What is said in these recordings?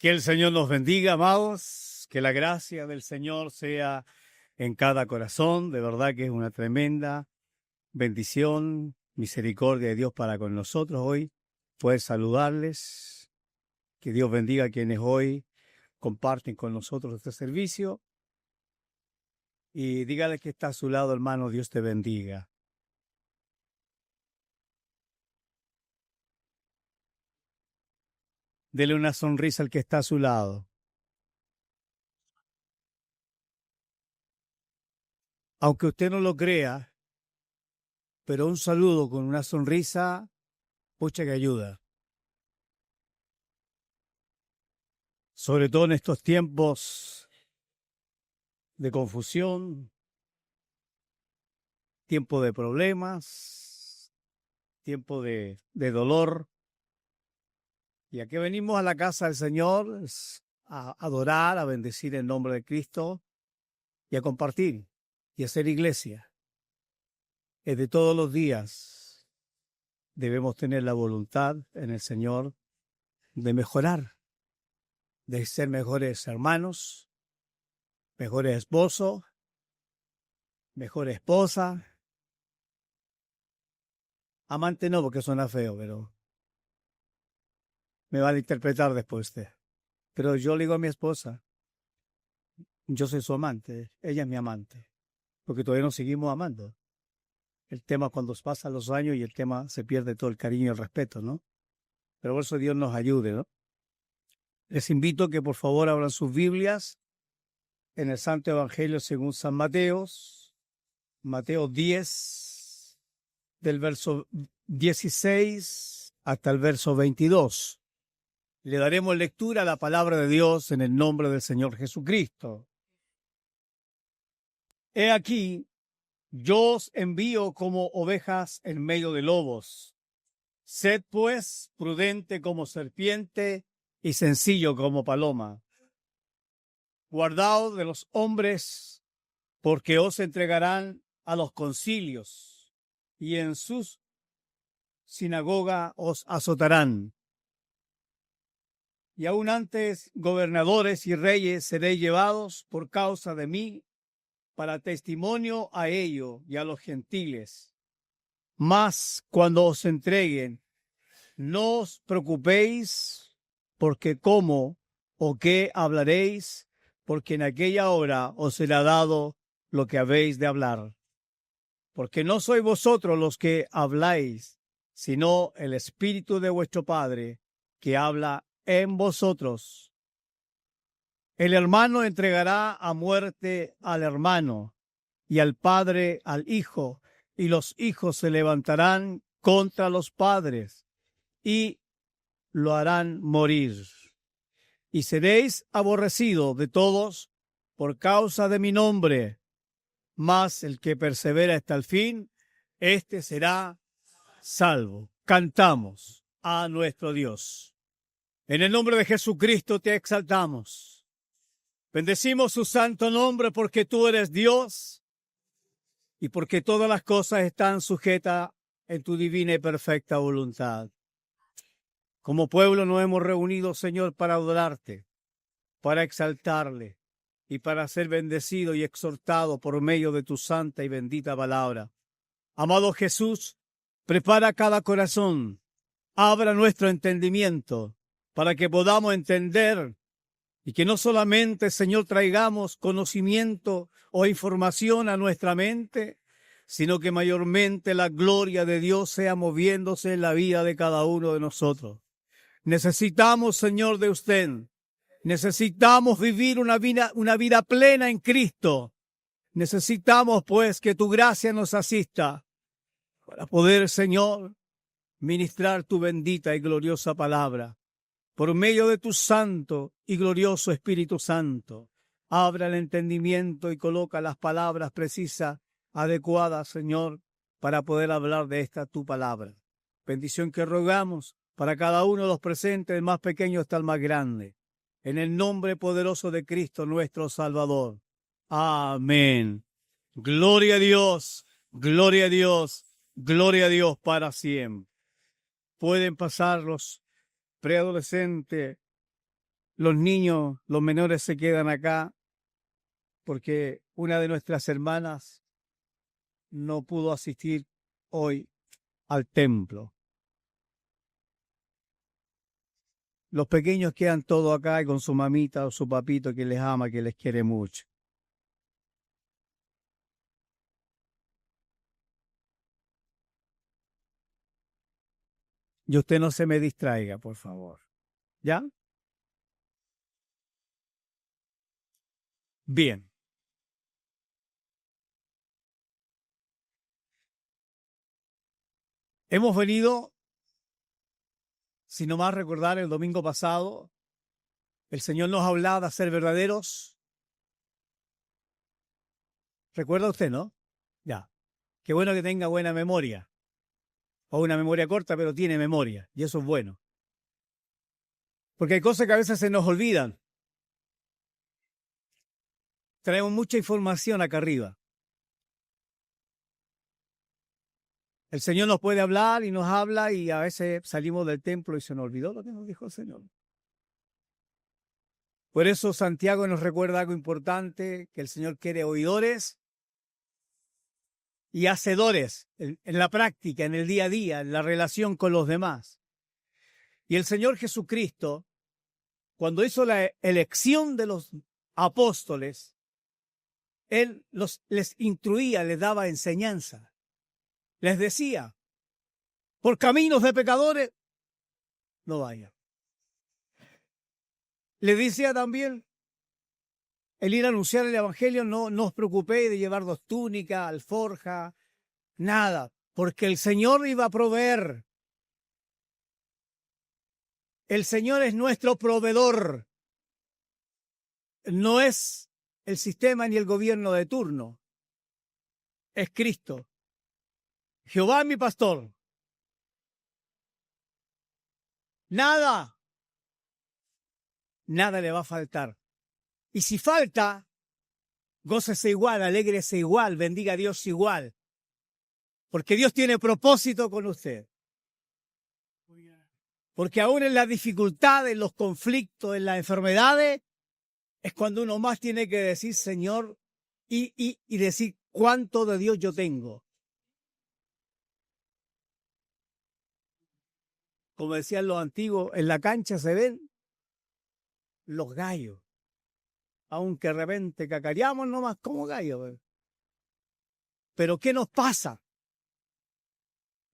Que el Señor nos bendiga, amados, que la gracia del Señor sea en cada corazón. De verdad que es una tremenda bendición, misericordia de Dios para con nosotros hoy. Poder saludarles, que Dios bendiga a quienes hoy comparten con nosotros este servicio. Y dígale que está a su lado, hermano, Dios te bendiga. Dele una sonrisa al que está a su lado. Aunque usted no lo crea, pero un saludo con una sonrisa, pucha que ayuda. Sobre todo en estos tiempos de confusión, tiempo de problemas, tiempo de dolor. Y aquí venimos a la casa del Señor a adorar, a bendecir el nombre de Cristo y a compartir y a hacer iglesia. Es de todos los días. Debemos tener la voluntad en el Señor de mejorar, de ser mejores hermanos, mejores esposos, mejor esposa. Amante no, porque suena feo, pero me van a interpretar después usted. Pero yo le digo a mi esposa, yo soy su amante, ella es mi amante, porque todavía nos seguimos amando. El tema cuando pasan los años y el tema se pierde todo el cariño y el respeto, ¿no? Pero por eso Dios nos ayude, ¿no? Les invito a que por favor abran sus Biblias en el Santo Evangelio según San Mateo, Mateo 10, del verso 16 hasta el verso 22. Le daremos lectura a la palabra de Dios en el nombre del Señor Jesucristo. He aquí, yo os envío como ovejas en medio de lobos. Sed pues prudente como serpiente y sencillo como paloma. Guardaos de los hombres, porque os entregarán a los concilios, y en sus sinagogas os azotarán. Y aun antes gobernadores y reyes seréis llevados por causa de mí, para testimonio a ellos y a los gentiles. Mas cuando os entreguen, no os preocupéis porque cómo o qué hablaréis, porque en aquella hora os será dado lo que habéis de hablar. Porque no sois vosotros los que habláis, sino el Espíritu de vuestro Padre que habla en vosotros. El hermano entregará a muerte al hermano, y al padre al hijo, y los hijos se levantarán contra los padres, y lo harán morir. Y seréis aborrecidos de todos por causa de mi nombre, mas el que persevera hasta el fin, éste será salvo. Cantamos a nuestro Dios. En el nombre de Jesucristo te exaltamos. Bendecimos su santo nombre porque tú eres Dios y porque todas las cosas están sujetas en tu divina y perfecta voluntad. Como pueblo nos hemos reunido, Señor, para adorarte, para exaltarle y para ser bendecido y exhortado por medio de tu santa y bendita palabra. Amado Jesús, prepara cada corazón, abra nuestro entendimiento para que podamos entender y que no solamente, Señor, traigamos conocimiento o información a nuestra mente, sino que mayormente la gloria de Dios sea moviéndose en la vida de cada uno de nosotros. Necesitamos, Señor, de usted. Necesitamos vivir una vida plena en Cristo. Necesitamos, pues, que tu gracia nos asista para poder, Señor, ministrar tu bendita y gloriosa palabra. Por medio de tu santo y glorioso Espíritu Santo, abra el entendimiento y coloca las palabras precisas, adecuadas, Señor, para poder hablar de esta tu palabra. Bendición que rogamos para cada uno de los presentes, el más pequeño hasta el más grande. En el nombre poderoso de Cristo nuestro Salvador. Amén. Gloria a Dios, gloria a Dios, gloria a Dios para siempre. Pueden pasar los preadolescentes, los niños, los menores se quedan acá porque una de nuestras hermanas no pudo asistir hoy al templo. Los pequeños quedan todos acá y con su mamita o su papito que les ama, que les quiere mucho. Y usted no se me distraiga, por favor. ¿Ya? Bien. Hemos venido, si no más recordar, el domingo pasado, el Señor nos hablaba de ser verdaderos. ¿Recuerda usted, no? Ya. Qué bueno que tenga buena memoria. O una memoria corta, pero tiene memoria. Y eso es bueno. Porque hay cosas que a veces se nos olvidan. Traemos mucha información acá arriba. El Señor nos puede hablar y nos habla y a veces salimos del templo y se nos olvidó lo que nos dijo el Señor. Por eso Santiago nos recuerda algo importante, que el Señor quiere oidores y hacedores en la práctica, en el día a día, en la relación con los demás. Y el Señor Jesucristo, cuando hizo la elección de los apóstoles, Él les instruía, les daba enseñanza. Les decía, por caminos de pecadores, no vayan. Les decía también, el ir a anunciar el evangelio, no os preocupéis de llevar 2 túnicas, alforja, nada, porque el Señor iba a proveer. El Señor es nuestro proveedor. No es el sistema ni el gobierno de turno. Es Cristo. Jehová es mi pastor. Nada le va a faltar. Y si falta, gócese igual, alégrese igual, bendiga a Dios igual. Porque Dios tiene propósito con usted. Porque aún en las dificultades, en los conflictos, en las enfermedades, es cuando uno más tiene que decir, Señor, y decir cuánto de Dios yo tengo. Como decían los antiguos, en la cancha se ven los gallos. Aunque de repente cacareamos nomás como gallos. Pero ¿qué nos pasa?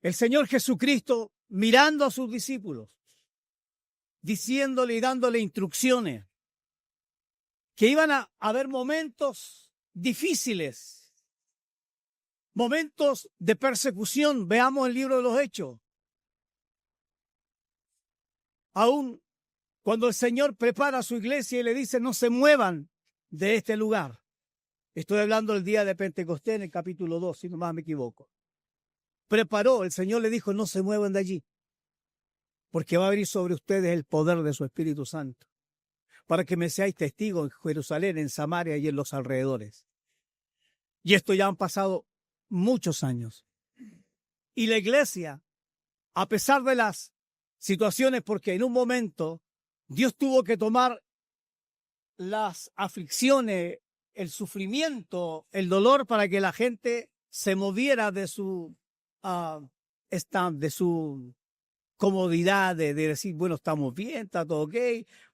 El Señor Jesucristo mirando a sus discípulos, diciéndole y dándole instrucciones, que iban a haber momentos difíciles, momentos de persecución. Veamos el libro de los Hechos. Aún cuando el Señor prepara a su iglesia y le dice, no se muevan de este lugar. Estoy hablando del día de Pentecostés en el capítulo 2, si no más me equivoco. Preparó, el Señor le dijo, no se muevan de allí, porque va a venir sobre ustedes el poder de su Espíritu Santo, para que me seáis testigos en Jerusalén, en Samaria y en los alrededores. Y esto ya han pasado muchos años. Y la iglesia, a pesar de las situaciones, porque en un momento Dios tuvo que tomar las aflicciones, el sufrimiento, el dolor para que la gente se moviera de su de su comodidad de decir, bueno, estamos bien, está todo ok,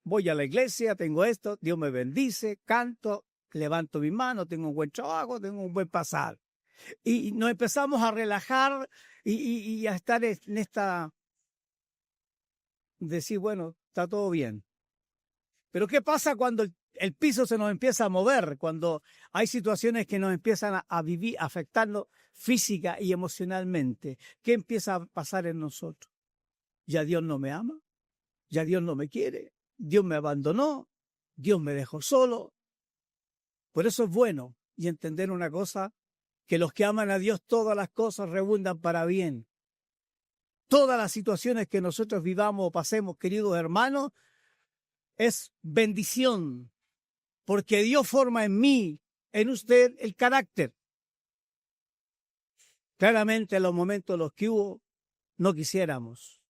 voy a la iglesia, tengo esto, Dios me bendice, canto, levanto mi mano, tengo un buen trabajo, tengo un buen pasar. Y nos empezamos a relajar y a estar en esta, decir, bueno, está todo bien. Pero ¿qué pasa cuando el piso se nos empieza a mover? Cuando hay situaciones que nos empiezan a vivir, a afectarnos física y emocionalmente. ¿Qué empieza a pasar en nosotros? Ya Dios no me ama, ya Dios no me quiere, Dios me abandonó, Dios me dejó solo. Por eso es bueno y entender una cosa, que los que aman a Dios todas las cosas redundan para bien. Todas las situaciones que nosotros vivamos o pasemos, queridos hermanos, es bendición, porque Dios forma en mí, en usted, el carácter. Claramente en los momentos en los que hubo, no quisiéramos.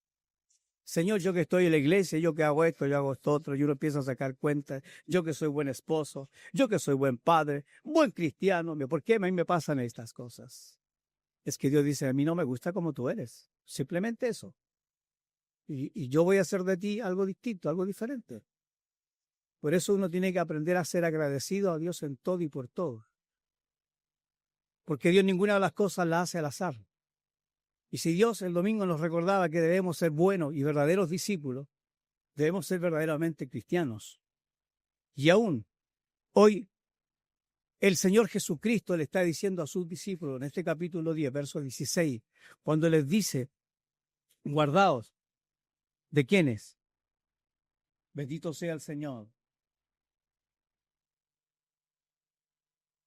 Señor, yo que estoy en la iglesia, yo que hago esto, yo hago esto otro, y uno empieza a sacar cuentas, yo que soy buen esposo, yo que soy buen padre, buen cristiano, ¿por qué a mí me pasan estas cosas? Es que Dios dice, a mí no me gusta como tú eres, simplemente eso. Y yo voy a hacer de ti algo distinto, algo diferente. Por eso uno tiene que aprender a ser agradecido a Dios en todo y por todo. Porque Dios ninguna de las cosas la hace al azar. Y si Dios el domingo nos recordaba que debemos ser buenos y verdaderos discípulos, debemos ser verdaderamente cristianos. Y aún hoy el Señor Jesucristo le está diciendo a sus discípulos en este capítulo 10, verso 16, cuando les dice, guardaos, ¿de quiénes? Bendito sea el Señor.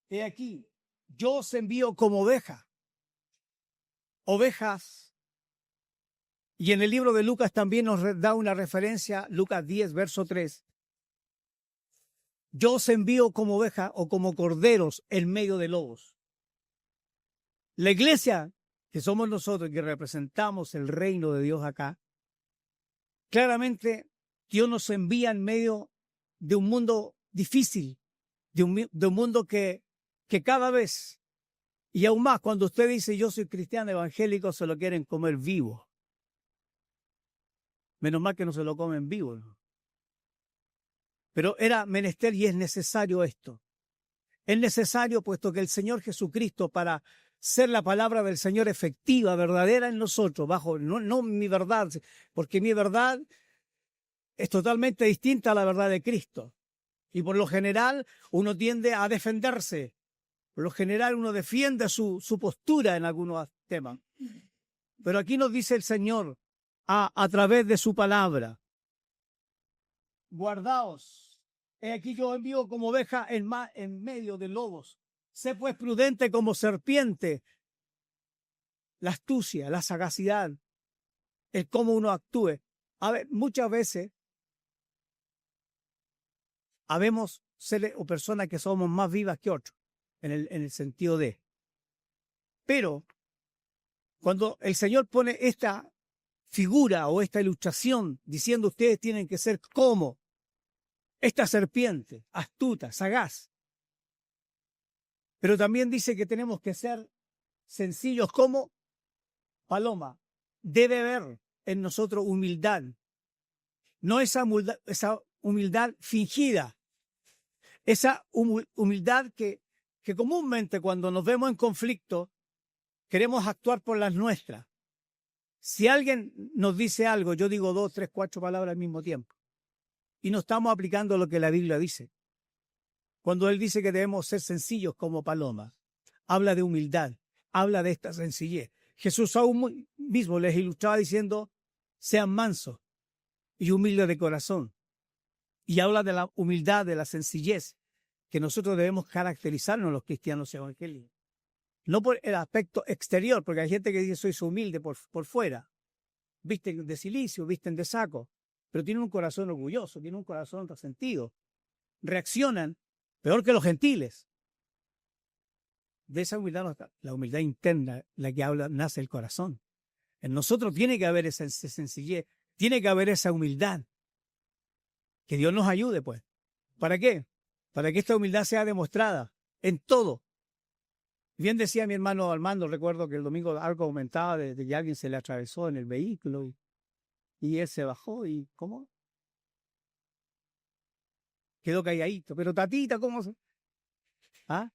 He aquí, yo os envío como ovejas. Y en el libro de Lucas también nos da una referencia, Lucas 10, verso 3. Yo os envío como ovejas o como corderos en medio de lobos. La iglesia, que somos nosotros, que representamos el reino de Dios acá, claramente Dios nos envía en medio de un mundo difícil, de un mundo que cada vez, y aún más, cuando usted dice yo soy cristiano evangélico, se lo quieren comer vivo. Menos mal que no se lo comen vivo, ¿no? Pero era menester y es necesario esto. Es necesario puesto que el Señor Jesucristo, para ser la palabra del Señor efectiva, verdadera en nosotros, bajo no mi verdad, porque mi verdad es totalmente distinta a la verdad de Cristo. Y por lo general uno tiende a defenderse. Por lo general uno defiende su postura en algunos temas. Pero aquí nos dice el Señor a través de su palabra. Guardaos, he aquí yo envío como oveja en medio de lobos. Sé pues prudente como serpiente. La astucia, la sagacidad, el cómo uno actúe. A ver, muchas veces habemos seres o personas que somos más vivas que otros, en el sentido de. Pero cuando el Señor pone esta figura o esta ilustración diciendo ustedes tienen que ser como esta serpiente, astuta, sagaz. Pero también dice que tenemos que ser sencillos como paloma. Debe haber en nosotros humildad. No esa humildad fingida. Esa humildad que comúnmente cuando nos vemos en conflicto queremos actuar por las nuestras. Si alguien nos dice algo, yo digo 2, 3, 4 palabras al mismo tiempo. Y no estamos aplicando lo que la Biblia dice. Cuando Él dice que debemos ser sencillos como palomas, habla de humildad, habla de esta sencillez. Jesús aún mismo les ilustraba diciendo, sean mansos y humildes de corazón. Y habla de la humildad, de la sencillez, que nosotros debemos caracterizarnos los cristianos evangélicos. No por el aspecto exterior, porque hay gente que dice soy humilde por fuera. Visten de cilicio, visten de saco, pero tienen un corazón orgulloso, tienen un corazón resentido. Reaccionan peor que los gentiles. De esa humildad, la humildad interna, la que habla, nace el corazón. En nosotros tiene que haber esa sencillez, tiene que haber esa humildad. Que Dios nos ayude, pues. ¿Para qué? Para que esta humildad sea demostrada en todo. Bien decía mi hermano Armando, recuerdo que el domingo algo comentaba de que alguien se le atravesó en el vehículo y él se bajó y ¿cómo? Quedó calladito. Pero tatita, ¿cómo se? ¿Ah?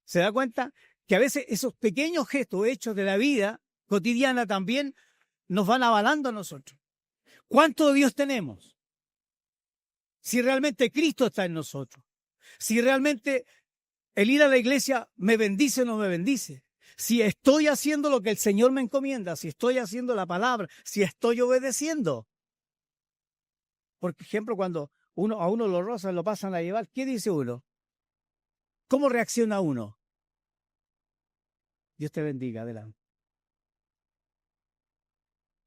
¿Se da cuenta? Que a veces esos pequeños gestos hechos de la vida cotidiana también nos van avalando a nosotros. ¿Cuánto de Dios tenemos? Si realmente Cristo está en nosotros. Si realmente el ir a la iglesia me bendice o no me bendice. Si estoy haciendo lo que el Señor me encomienda, si estoy haciendo la palabra, si estoy obedeciendo. Por ejemplo, cuando a uno lo rozan, lo pasan a llevar, ¿qué dice uno? ¿Cómo reacciona uno? Dios te bendiga, adelante.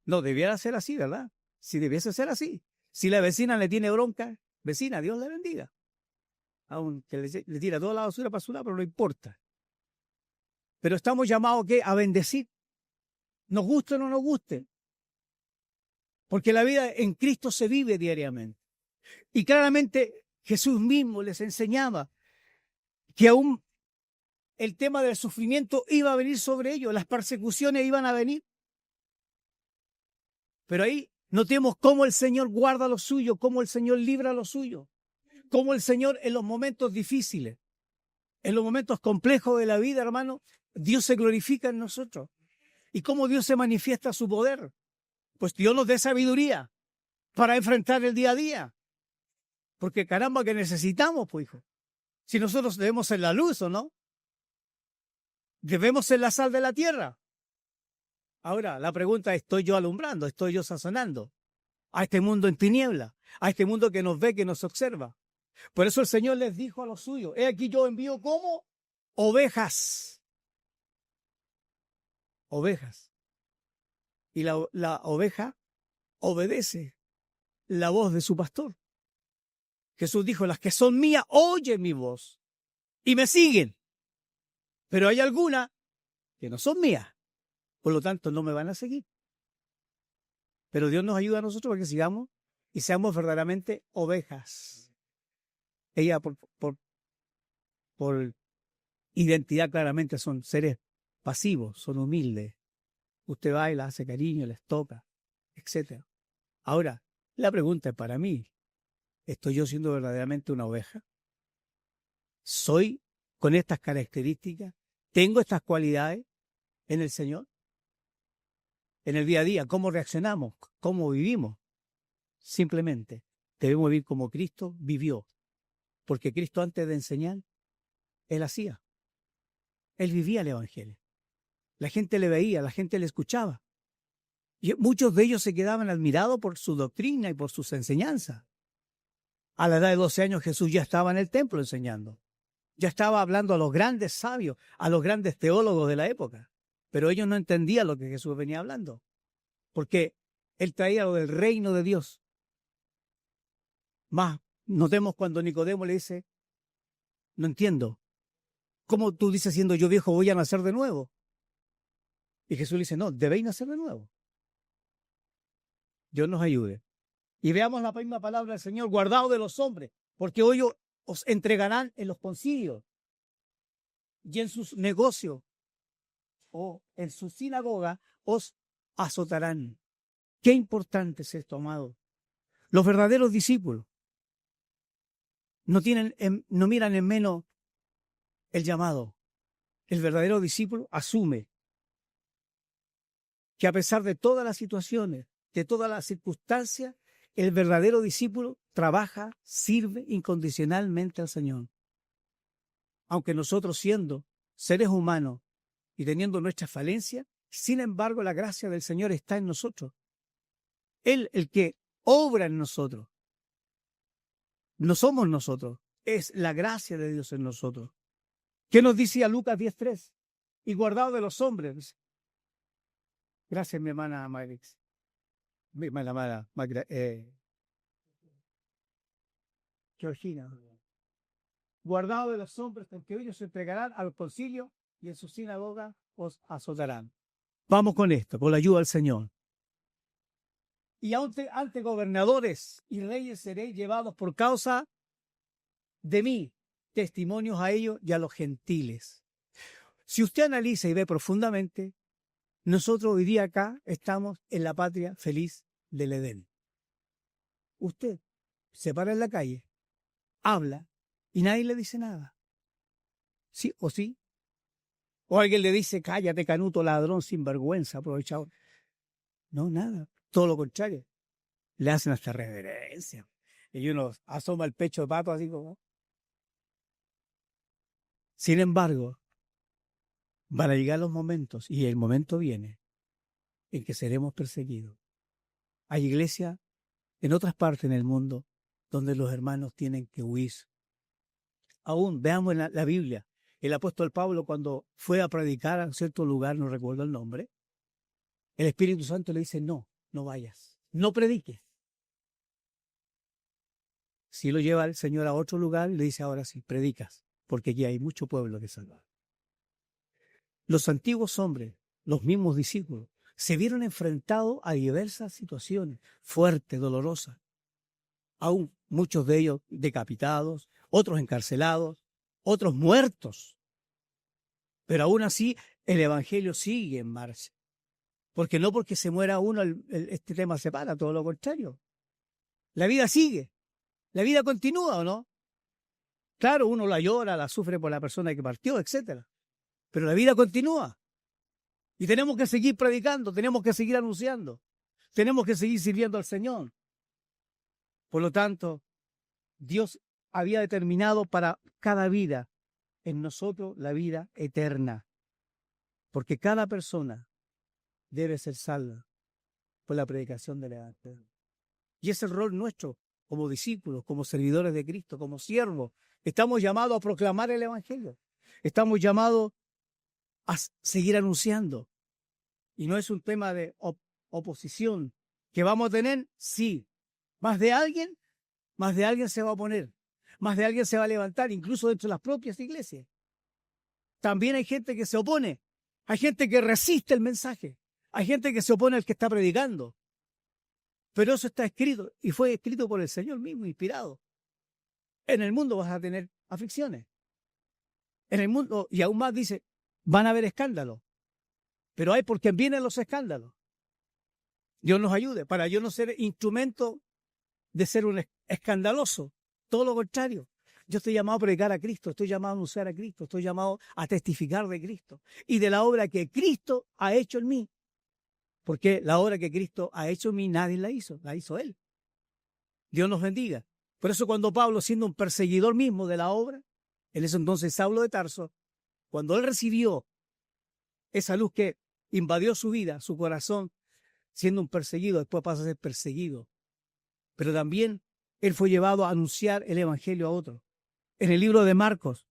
No, debiera ser así, ¿verdad? Si debiese ser así. Si la vecina le tiene bronca, vecina, Dios le bendiga. Aunque le tira toda la basura para su lado, pero no importa. Pero estamos llamados ¿qué? A bendecir. Nos guste o no nos guste. porque la vida en Cristo se vive diariamente. Y claramente Jesús mismo les enseñaba que aún el tema del sufrimiento iba a venir sobre ellos, las persecuciones iban a venir. Pero ahí notemos cómo el Señor guarda lo suyo, cómo el Señor libra lo suyo, cómo el Señor en los momentos difíciles, en los momentos complejos de la vida, hermano, Dios se glorifica en nosotros. ¿Y cómo Dios se manifiesta su poder? Pues Dios nos dé sabiduría para enfrentar el día a día. Porque caramba que necesitamos, pues hijo. Si nosotros debemos ser la luz, ¿o no? Debemos ser la sal de la tierra. Ahora, la pregunta es, ¿estoy yo alumbrando? ¿Estoy yo sazonando a este mundo en tiniebla? A este mundo que nos ve, que nos observa. Por eso el Señor les dijo a los suyos, he aquí yo envío como ovejas. Ovejas. Y la oveja obedece la voz de su pastor. Jesús dijo, las que son mías oyen mi voz y me siguen. Pero hay algunas que no son mías, por lo tanto no me van a seguir. Pero Dios nos ayuda a nosotros para que sigamos y seamos verdaderamente ovejas. Ella por identidad claramente son seres pasivos, son humildes. Usted va y les hace cariño, les toca, etc. Ahora, la pregunta es para mí, ¿estoy yo siendo verdaderamente una oveja? ¿Soy con estas características? ¿Tengo estas cualidades en el Señor? En el día a día, ¿cómo reaccionamos? ¿Cómo vivimos? Simplemente debemos vivir como Cristo vivió. Porque Cristo antes de enseñar, Él hacía. Él vivía el Evangelio. La gente le veía, la gente le escuchaba. Y muchos de ellos se quedaban admirados por su doctrina y por sus enseñanzas. A la edad de 12 años Jesús ya estaba en el templo enseñando. Ya estaba hablando a los grandes sabios, a los grandes teólogos de la época. Pero ellos no entendían lo que Jesús venía hablando. Porque Él traía lo del reino de Dios. Más, notemos cuando Nicodemo le dice, no entiendo. ¿Cómo tú dices, siendo yo viejo, voy a nacer de nuevo? Y Jesús le dice, no, debéis nacer de nuevo. Dios nos ayude. Y veamos la misma palabra del Señor, guardado de los hombres, porque hoy os entregarán en los concilios y en sus negocios o en su sinagoga os azotarán. Qué importante es esto, amado. Los verdaderos discípulos no miran en menos el llamado. El verdadero discípulo asume que a pesar de todas las situaciones, de todas las circunstancias, el verdadero discípulo trabaja, sirve incondicionalmente al Señor. Aunque nosotros siendo seres humanos y teniendo nuestras falencias, sin embargo la gracia del Señor está en nosotros. Él, el que obra en nosotros. No somos nosotros, es la gracia de Dios en nosotros. ¿Qué nos dice a Lucas 10:3? Y guardado de los hombres. Gracias, mi hermana Magrix. Mi hermana Georgina. Guardado de los hombres, porque ellos se entregarán al concilio y en su sinagoga os azotarán. Vamos con esto, con la ayuda del Señor. Y ante gobernadores y reyes seréis llevados por causa de mí, testimonios a ellos y a los gentiles. Si usted analiza y ve profundamente, nosotros hoy día acá estamos en la patria feliz del Edén. Usted se para en la calle, habla y nadie le dice nada. ¿Sí o sí? O alguien le dice, cállate, canuto, ladrón, sinvergüenza, aprovechador. No, nada. Todo lo contrario. Le hacen hasta reverencia. Y uno asoma el pecho de pato así como. Sin embargo, van a llegar los momentos, y el momento viene, en que seremos perseguidos. Hay iglesias en otras partes del mundo donde los hermanos tienen que huir. Aún, veamos en la Biblia, el apóstol Pablo cuando fue a predicar a cierto lugar, no recuerdo el nombre, el Espíritu Santo le dice, no vayas, no prediques. Si lo lleva el Señor a otro lugar, le dice, ahora sí, predicas, porque aquí hay mucho pueblo que salvar. Los antiguos hombres, los mismos discípulos, se vieron enfrentados a diversas situaciones fuertes, dolorosas. Aún muchos de ellos decapitados, otros encarcelados, otros muertos. Pero aún así el evangelio sigue en marcha. Porque no porque se muera uno este tema se para, todo lo contrario. La vida sigue, la vida continúa, ¿o no? Claro, uno la llora, la sufre por la persona que partió, etcétera. Pero la vida continúa. Y tenemos que seguir predicando, tenemos que seguir anunciando, tenemos que seguir sirviendo al Señor. Por lo tanto, Dios había determinado para cada vida en nosotros la vida eterna. Porque cada persona debe ser salva por la predicación del Evangelio. Y es el rol nuestro como discípulos, como servidores de Cristo, como siervos. Estamos llamados a proclamar el Evangelio. Estamos llamados a seguir anunciando. Y no es un tema de oposición. ¿Que vamos a tener? Sí. Más de alguien se va a oponer. Más de alguien se va a levantar, incluso dentro de las propias iglesias. También hay gente que se opone. Hay gente que resiste el mensaje. Hay gente que se opone al que está predicando. Pero eso está escrito y fue escrito por el Señor mismo, inspirado. En el mundo vas a tener aflicciones. En el mundo, y aún más dice, van a haber escándalos. Pero hay por quien vienen los escándalos. Dios nos ayude para yo no ser instrumento de ser un escandaloso. Todo lo contrario. Yo estoy llamado a predicar a Cristo, estoy llamado a anunciar a Cristo, estoy llamado a testificar de Cristo y de la obra que Cristo ha hecho en mí. Porque la obra que Cristo ha hecho en mí nadie la hizo Él. Dios nos bendiga. Por eso cuando Pablo, siendo un perseguidor mismo de la obra, en ese entonces Saulo de Tarso, cuando él recibió esa luz que invadió su vida, su corazón, siendo un perseguido, después pasa a ser perseguido. Pero también él fue llevado a anunciar el evangelio a otros. En el libro de Marcos,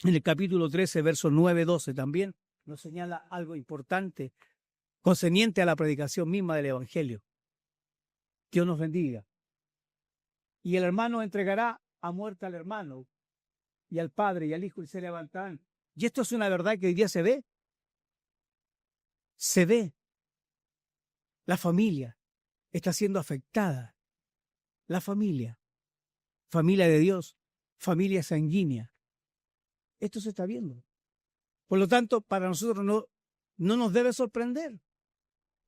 en el capítulo 13, versos 9-12, también nos señala algo importante concerniente a la predicación misma del evangelio. Dios nos bendiga. Y el hermano entregará a muerte al hermano, y al padre y al hijo, y se levantarán. Y esto es una verdad que hoy día se ve. Se ve. La familia está siendo afectada. La familia de Dios, familia sanguínea. Esto se está viendo. Por lo tanto, para nosotros no nos debe sorprender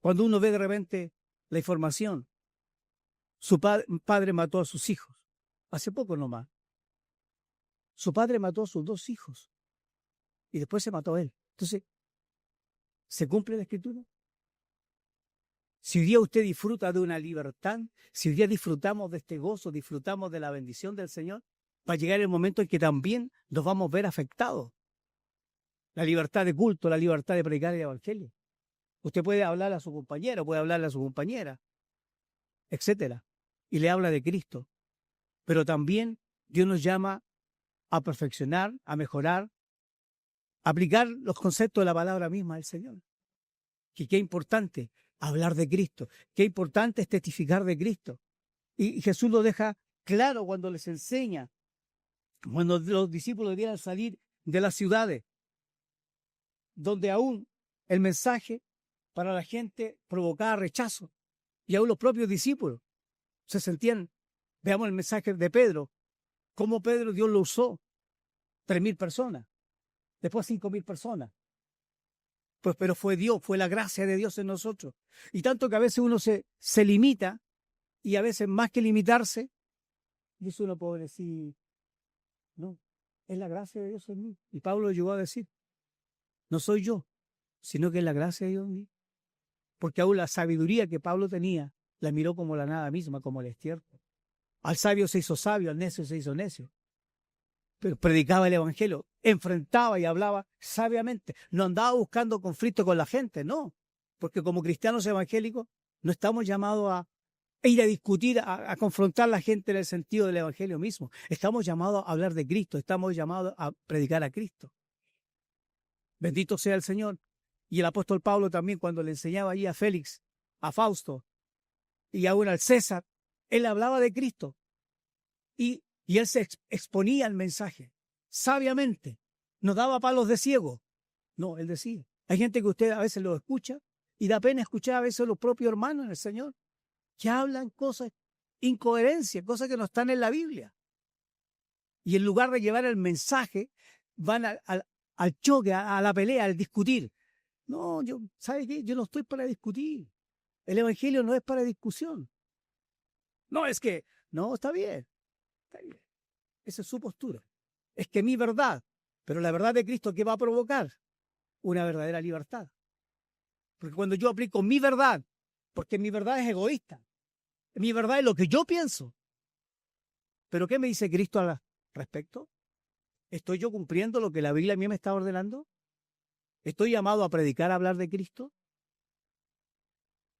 cuando uno ve de repente la información. Su padre mató a sus hijos. Hace poco nomás. Su padre mató a sus 2 hijos. Y después se mató a él. Entonces, ¿se cumple la Escritura? Si hoy día usted disfruta de una libertad, si hoy día disfrutamos de este gozo, disfrutamos de la bendición del Señor, va a llegar el momento en que también nos vamos a ver afectados. La libertad de culto, la libertad de predicar el Evangelio. Usted puede hablar a su compañero, puede hablarle a su compañera, etcétera, y le habla de Cristo. Pero también Dios nos llama a perfeccionar, a mejorar, a aplicar los conceptos de la palabra misma del Señor. Que qué importante hablar de Cristo, qué importante es testificar de Cristo. Y Jesús lo deja claro cuando les enseña, cuando los discípulos debían salir de las ciudades, donde aún el mensaje para la gente provocaba rechazo, y aún los propios discípulos se sentían. Veamos el mensaje de Pedro, cómo Pedro Dios lo usó, 3,000 personas, después 5,000 personas. Pues, pero fue Dios, fue la gracia de Dios en nosotros. Y tanto que a veces uno se limita, y a veces más que limitarse, dice uno puede decir, no, es la gracia de Dios en mí. Y Pablo llegó a decir, no soy yo, sino que es la gracia de Dios en mí. Porque aún la sabiduría que Pablo tenía, la miró como la nada misma, como el estiércol. Al sabio se hizo sabio, al necio se hizo necio. Pero predicaba el evangelio, enfrentaba y hablaba sabiamente. No andaba buscando conflicto con la gente, no. Porque como cristianos evangélicos no estamos llamados a ir a discutir, a confrontar a la gente en el sentido del evangelio mismo. Estamos llamados a hablar de Cristo, estamos llamados a predicar a Cristo. Bendito sea el Señor. Y el apóstol Pablo también, cuando le enseñaba allí a Félix, a Fausto y aún al César, él hablaba de Cristo. Y él se exponía al mensaje sabiamente. No daba palos de ciego. No, él decía. Hay gente que usted a veces lo escucha Y da pena escuchar a veces a los propios hermanos en el Señor que hablan cosas, incoherencias, cosas que no están en la Biblia. Y en lugar de llevar el mensaje, van al choque, a la pelea, al discutir. No, ¿sabe qué? Yo no estoy para discutir. El Evangelio no es para discusión. No, no, está bien. Esa es su postura. Es que mi verdad, pero la verdad de Cristo, ¿qué va a provocar? Una verdadera libertad. Porque cuando yo aplico mi verdad, porque mi verdad es egoísta, mi verdad es lo que yo pienso. ¿Pero qué me dice Cristo al respecto? ¿Estoy yo cumpliendo lo que la Biblia a mí me está ordenando? ¿Estoy llamado a predicar, a hablar de Cristo?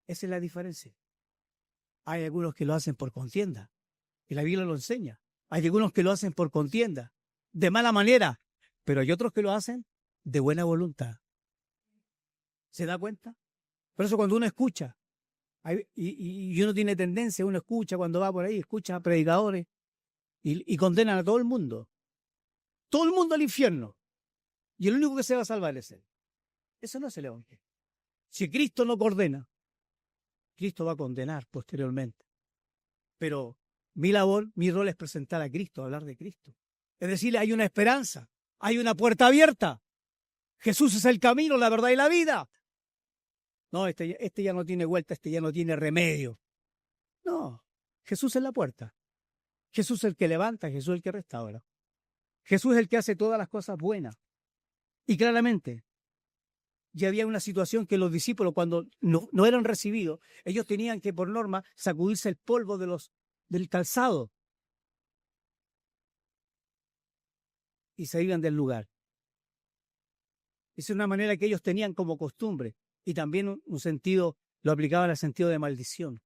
Esa es la diferencia. Hay algunos que lo hacen por contienda, y la Biblia lo enseña. Hay algunos que lo hacen por contienda, de mala manera, pero hay otros que lo hacen de buena voluntad. ¿Se da cuenta? Por eso cuando uno escucha, y uno tiene tendencia, uno escucha cuando va por ahí, escucha a predicadores y condenan a todo el mundo. Todo el mundo al infierno. Y el único que se va a salvar es él. Eso no es el Evangelio. Si Cristo no condena, Cristo va a condenar posteriormente. Pero mi labor, mi rol es presentar a Cristo, hablar de Cristo. Es decir, hay una esperanza, hay una puerta abierta. Jesús es el camino, la verdad y la vida. No, este ya no tiene vuelta, este ya no tiene remedio. No, Jesús es la puerta. Jesús es el que levanta, Jesús es el que restaura. Jesús es el que hace todas las cosas buenas. Y claramente, ya había una situación que los discípulos, cuando no eran recibidos, ellos tenían que, por norma, sacudirse el polvo del calzado y se iban del lugar. Esa es una manera que ellos tenían como costumbre, y también un sentido, lo aplicaban al sentido de maldición.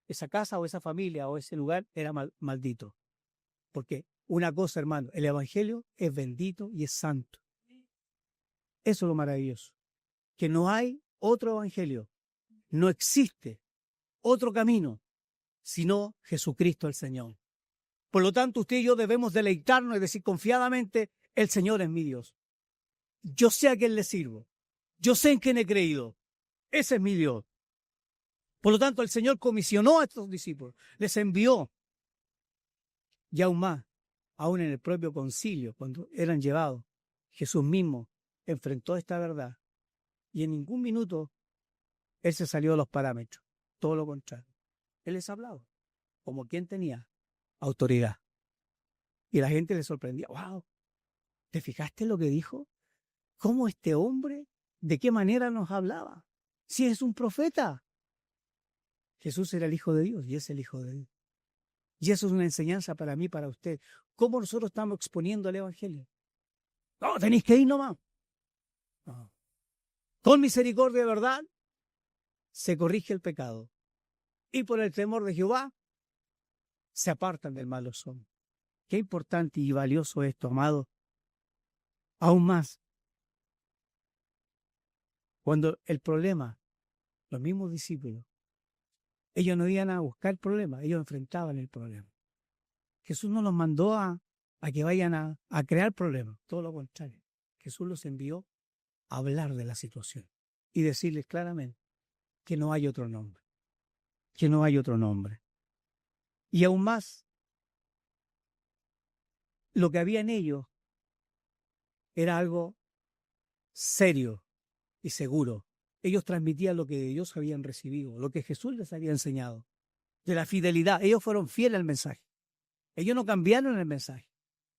Esa casa o esa familia o ese lugar era maldito. Porque una cosa, hermano, el Evangelio es bendito y es santo. Eso es lo maravilloso. Que no hay otro Evangelio. No existe otro camino sino Jesucristo el Señor. Por lo tanto, usted y yo debemos deleitarnos y decir confiadamente, el Señor es mi Dios. Yo sé a quién le sirvo. Yo sé en quién he creído. Ese es mi Dios. Por lo tanto, el Señor comisionó a estos discípulos, les envió. Y aún más, aún en el propio concilio, cuando eran llevados, Jesús mismo enfrentó esta verdad. Y en ningún minuto Él se salió de los parámetros. Todo lo contrario. Él les hablaba como quien tenía autoridad. Y la gente le sorprendía. ¡Wow! ¿Te fijaste en lo que dijo? ¿Cómo este hombre, de qué manera nos hablaba? Si es un profeta. Jesús era el Hijo de Dios y es el Hijo de Dios. Y eso es una enseñanza para mí, para usted. ¿Cómo nosotros estamos exponiendo el Evangelio? No, tenéis que ir nomás. No. Con misericordia de verdad se corrige el pecado. Y por el temor de Jehová se apartan del mal los hombres. Qué importante y valioso esto, amado. Aún más, cuando el problema, los mismos discípulos, ellos no iban a buscar el problema, ellos enfrentaban el problema. Jesús no los mandó a que vayan a crear problemas, todo lo contrario. Jesús los envió a hablar de la situación y decirles claramente que no hay otro nombre, que no hay otro nombre. Y aún más, lo que había en ellos era algo serio y seguro. Ellos transmitían lo que de Dios habían recibido, lo que Jesús les había enseñado, de la fidelidad. Ellos fueron fieles al mensaje. Ellos no cambiaron el mensaje.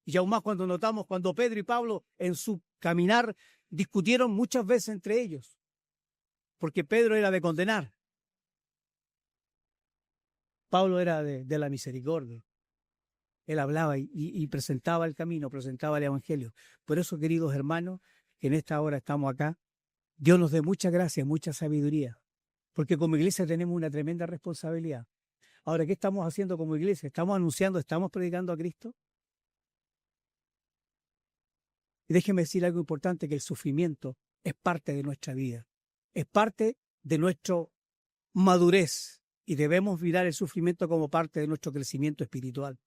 Y aún más cuando notamos, cuando Pedro y Pablo en su caminar discutieron muchas veces entre ellos, porque Pedro era de condenar. Pablo era de la misericordia. Él hablaba y presentaba el camino, presentaba el Evangelio. Por eso, queridos hermanos, que en esta hora estamos acá, Dios nos dé mucha gracia, mucha sabiduría, porque como iglesia tenemos una tremenda responsabilidad. Ahora, ¿qué estamos haciendo como iglesia? ¿Estamos anunciando, estamos predicando a Cristo? Y déjeme decir algo importante, que el sufrimiento es parte de nuestra vida, es parte de nuestra madurez y debemos mirar el sufrimiento como parte de nuestro crecimiento espiritual.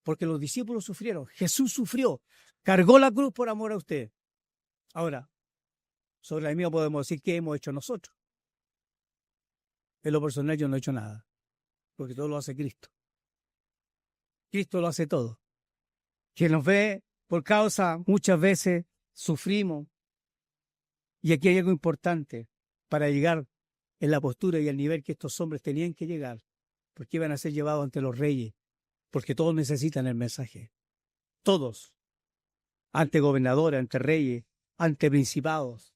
Porque los discípulos sufrieron, Jesús sufrió, cargó la cruz por amor a usted. Ahora, sobre la misma podemos decir qué hemos hecho nosotros. En lo personal yo no he hecho nada, porque todo lo hace Cristo. Cristo lo hace todo. Quien nos ve por causa, muchas veces sufrimos. Y aquí hay algo importante para llegar en la postura y el nivel que estos hombres tenían que llegar, porque iban a ser llevados ante los reyes, porque todos necesitan el mensaje. Todos. Ante gobernadores, ante reyes, ante principados.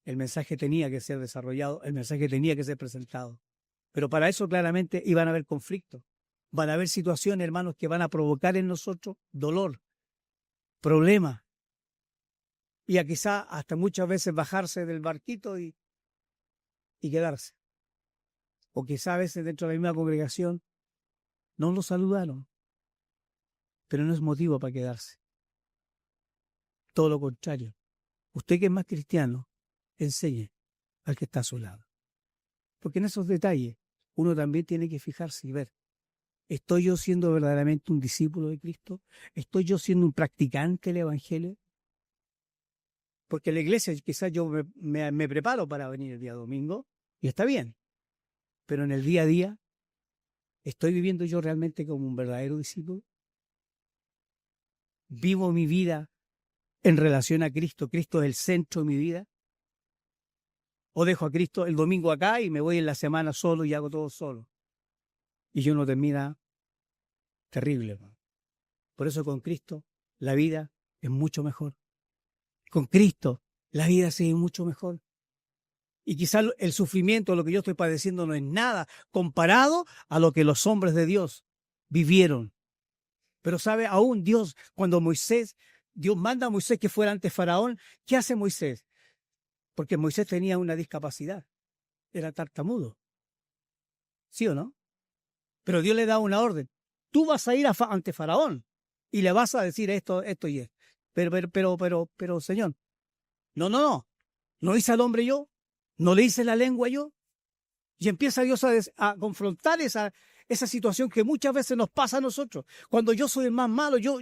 El mensaje tenía que ser desarrollado, el mensaje tenía que ser presentado. Pero para eso claramente iban a haber conflictos. Van a haber situaciones, hermanos, que van a provocar en nosotros dolor, problemas. Y a quizá hasta muchas veces bajarse del barquito y quedarse. O quizá a veces dentro de la misma congregación no lo saludaron. Pero no es motivo para quedarse. Todo lo contrario. Usted que es más cristiano, enseñe al que está a su lado. Porque en esos detalles uno también tiene que fijarse y ver, ¿estoy yo siendo verdaderamente un discípulo de Cristo? ¿Estoy yo siendo un practicante del Evangelio? Porque en la iglesia quizás yo me preparo para venir el día domingo y está bien. Pero en el día a día, ¿estoy viviendo yo realmente como un verdadero discípulo? ¿Vivo mi vida en relación a Cristo? ¿Cristo es el centro de mi vida? ¿O dejo a Cristo el domingo acá y me voy en la semana solo y hago todo solo? Y uno termina terrible. Por eso con Cristo la vida es mucho mejor. Con Cristo la vida sigue mucho mejor. Y quizás el sufrimiento, lo que yo estoy padeciendo, no es nada comparado a lo que los hombres de Dios vivieron. Pero sabe, aún Dios, cuando Dios manda a Moisés que fuera ante Faraón, ¿qué hace Moisés? Porque Moisés tenía una discapacidad, era tartamudo. ¿Sí o no? Pero Dios le da una orden. Tú vas a ir ante Faraón y le vas a decir esto y esto. Pero, Señor, no. ¿No hice al hombre yo? ¿No le hice la lengua yo? Y empieza Dios a confrontar esa situación que muchas veces nos pasa a nosotros. Cuando yo soy el más malo, yo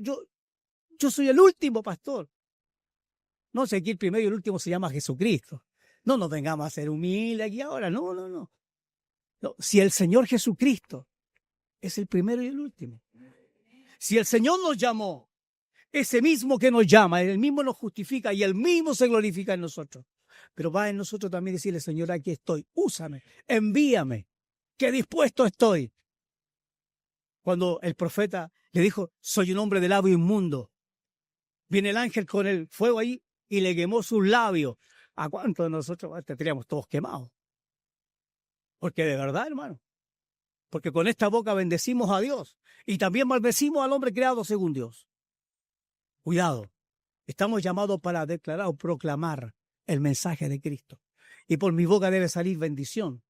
soy el último pastor. No sé, aquí el primero y el último se llama Jesucristo. No nos vengamos a ser humildes aquí ahora. No. Si el Señor Jesucristo es el primero y el último. Si el Señor nos llamó, ese mismo que nos llama, el mismo nos justifica y el mismo se glorifica en nosotros. Pero va en nosotros también decirle, Señor, aquí estoy, úsame, envíame, que dispuesto estoy. Cuando el profeta le dijo, soy un hombre de labio inmundo, viene el ángel con el fuego ahí y le quemó sus labios. ¿A cuántos de nosotros tendríamos todos quemados? Porque de verdad, hermano, porque con esta boca bendecimos a Dios y también maldecimos al hombre creado según Dios. Cuidado, estamos llamados para declarar o proclamar el mensaje de Cristo. Y por mi boca debe salir bendición.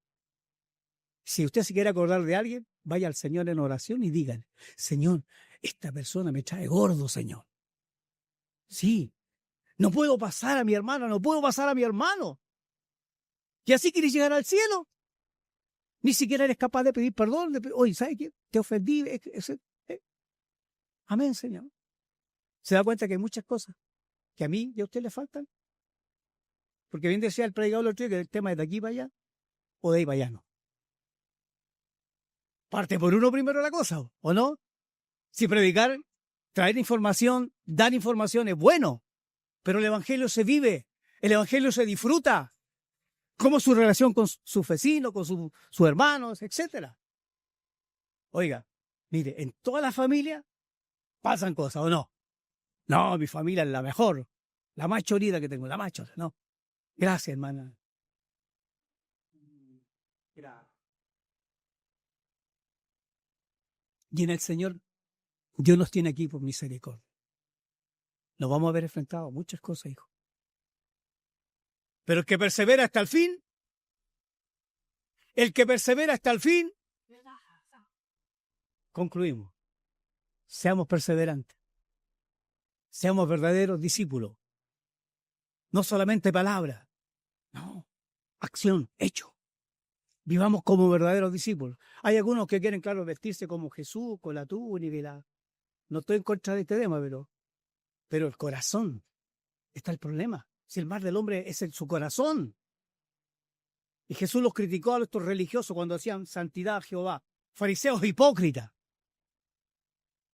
Si usted se quiere acordar de alguien, vaya al Señor en oración y dígale, Señor, esta persona me trae gordo, Señor. Sí, no puedo pasar a mi hermana, no puedo pasar a mi hermano. ¿Y así quieres llegar al cielo? Ni siquiera eres capaz de pedir perdón. Oye, ¿sabes qué? Te ofendí. Amén, Señor. ¿Se da cuenta que hay muchas cosas que a mí y a usted le faltan? Porque bien decía el predicador el otro día que el tema es de aquí para allá o de ahí para allá no. Parte por uno primero la cosa, ¿o no? Si predicar, traer información, dar información es bueno, pero el evangelio se vive, el evangelio se disfruta, como su relación con sus vecinos, con sus hermanos, etcétera. Oiga, mire, en toda la familia pasan cosas, ¿o no? No, mi familia es la mejor, la más chorida que tengo, la más chorida, no. Gracias, hermana. Gracias. Y en el Señor, Dios nos tiene aquí por misericordia. Nos vamos a ver enfrentados a muchas cosas, hijo. Pero el que persevera hasta el fin, concluimos. Seamos perseverantes. Seamos verdaderos discípulos. No solamente palabras, no, acción, hecho. Vivamos como verdaderos discípulos. Hay algunos que quieren, claro, vestirse como Jesús, con la túnica. No estoy en contra de este tema, pero el corazón, está el problema. Si el mal del hombre es en su corazón. Y Jesús los criticó a estos religiosos cuando hacían santidad a Jehová. Fariseos hipócritas.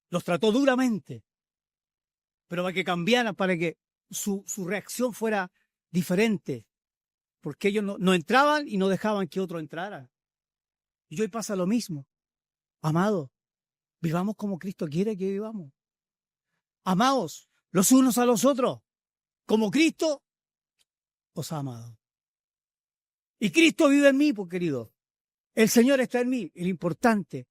Los trató duramente, pero para que cambiaran, para que su reacción fuera diferente, porque ellos no entraban y no dejaban que otro entrara. Y hoy pasa lo mismo. Amados, vivamos como Cristo quiere que vivamos. Amados los unos a los otros, como Cristo os ha amado. Y Cristo vive en mí, pues querido. El Señor está en mí. Y lo importante,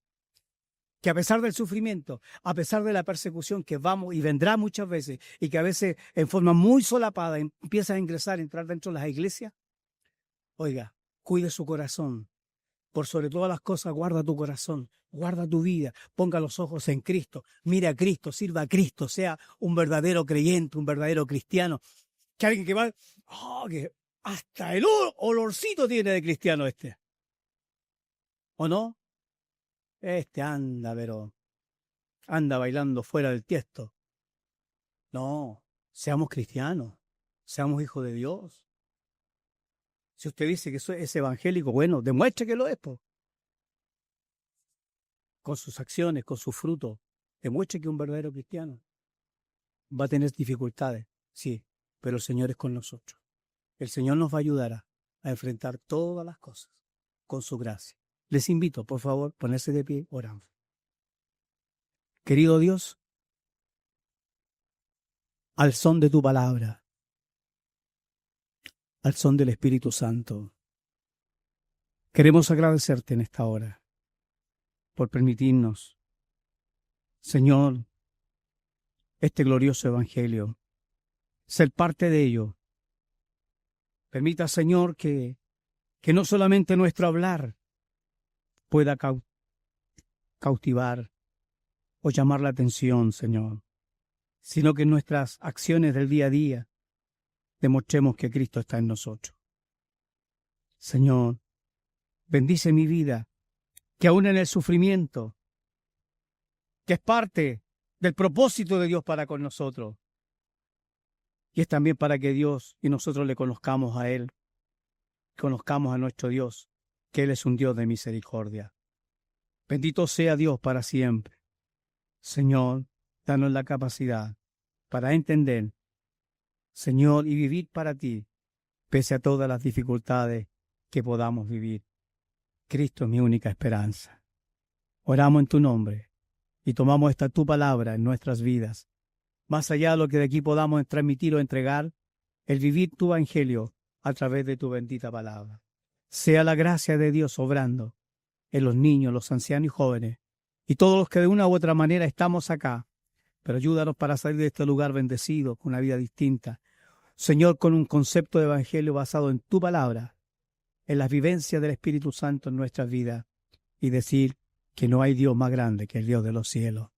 que a pesar del sufrimiento, a pesar de la persecución que vamos y vendrá muchas veces, y que a veces en forma muy solapada empieza a ingresar, a entrar dentro de las iglesias, oiga, cuide su corazón. Por sobre todas las cosas, guarda tu corazón, guarda tu vida, ponga los ojos en Cristo, mire a Cristo, sirva a Cristo, sea un verdadero creyente, un verdadero cristiano. Que alguien que va, que hasta el olorcito tiene de cristiano este. ¿O no? Este anda, pero anda bailando fuera del tiesto. No, seamos cristianos, seamos hijos de Dios. Si usted dice que es evangélico, bueno, demuestre que lo es, po. Con sus acciones, con sus frutos, demuestre que es un verdadero cristiano. Va a tener dificultades, sí, pero el Señor es con nosotros. El Señor nos va a ayudar a enfrentar todas las cosas con su gracia. Les invito, por favor, ponerse de pie, oramos. Querido Dios, al son de tu palabra, al son del Espíritu Santo, queremos agradecerte en esta hora por permitirnos, Señor, este glorioso evangelio, ser parte de ello. Permita, Señor, que no solamente nuestro hablar pueda cautivar o llamar la atención, Señor, sino que en nuestras acciones del día a día demostremos que Cristo está en nosotros. Señor, bendice mi vida, que aún en el sufrimiento, que es parte del propósito de Dios para con nosotros, y es también para que Dios y nosotros le conozcamos a Él, conozcamos a nuestro Dios, que Él es un Dios de misericordia. Bendito sea Dios para siempre. Señor, danos la capacidad para entender, Señor, y vivir para ti, pese a todas las dificultades que podamos vivir. Cristo es mi única esperanza. Oramos en tu nombre y tomamos esta tu palabra en nuestras vidas. Más allá de lo que de aquí podamos transmitir o entregar, el vivir tu evangelio a través de tu bendita palabra. Sea la gracia de Dios obrando en los niños, los ancianos y jóvenes, y todos los que de una u otra manera estamos acá, pero ayúdanos para salir de este lugar bendecido, con una vida distinta. Señor, con un concepto de evangelio basado en tu palabra, en las vivencias del Espíritu Santo en nuestras vidas, y decir que no hay Dios más grande que el Dios de los cielos.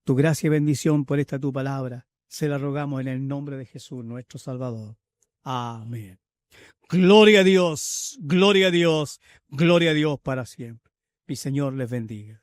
Tu gracia y bendición por esta tu palabra, se la rogamos en el nombre de Jesús, nuestro Salvador. Amén. Gloria a Dios, gloria a Dios, gloria a Dios para siempre. Mi Señor les bendiga.